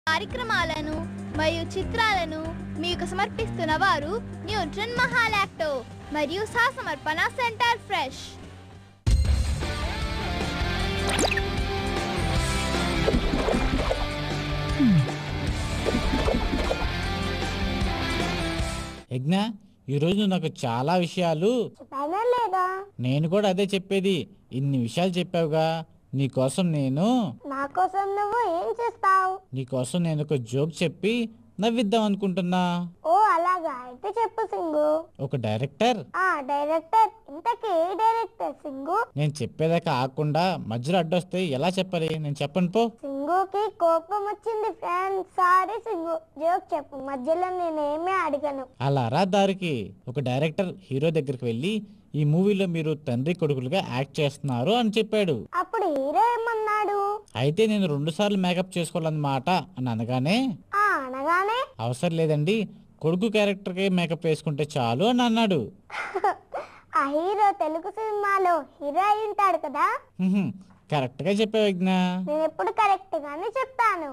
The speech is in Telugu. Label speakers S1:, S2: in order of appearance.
S1: కార్యక్రమాలను మరియు చిత్రాలను మీకు సమర్పిస్తున్న వారు న్యూట్రన్ మహాలాక్టో మరియు సహసమర్పణ సెంటర్ ఫ్రెష్.
S2: యజ్ఞ, ఈరోజు నాకు చాలా విషయాలు నేను కూడా అదే చెప్పేది. ఇన్ని విషయాలు చెప్పావుగా, నీకోసం నేను
S3: నువ్వు ఏం చేస్తావు?
S2: నీకోసం నేను ఒక జోక్ చెప్పి నవ్విద్దాం అనుకుంటున్నా.
S3: ఓ అలాగా, అయితే చెప్పు సింగు.
S2: ఒక డైరెక్టర్
S3: డైరెక్టర్ ఇంతకీ ఏ డైరెక్టర్ సింగు?
S2: నేను చెప్పేదాకా ఆగకుండా మధ్యలో అడ్డొస్తే ఎలా చెప్పాలి? నేను చెప్పను పో.
S3: సింగుకి కోపం వచ్చింది ఫ్రెండ్. సారీ సింగు, జోక్ చెప్పు, మధ్యలో నేనేమీ అడిగను.
S2: అలా రా దారికి. ఒక డైరెక్టర్ హీరో దగ్గరికి వెళ్ళి, ఈ మూవీలో మీరు తండ్రి కొడుకులుగా యాక్ట్ చేస్తున్నారు అని చెప్పాడు.
S3: అప్పుడు హీరో ఏమన్నాడు?
S2: అయితే నేను 2 సార్లు మేకప్ చేసుకోవాలన్నమాట అని అనగానే అవసరం లేదండి, కొడుకు క్యారెక్టర్కే మేకప్ వేసుకుంటే చాలు అని అన్నాడు.
S3: ఆ హీరో తెలుగు సినిమాలో హీరో అయి ఉంటాడు కదా.
S2: కరెక్ట్ గా చెప్పావు యజ్ఞ.
S3: నేను ఎప్పుడు కరెక్ట్ గానే చెప్తాను.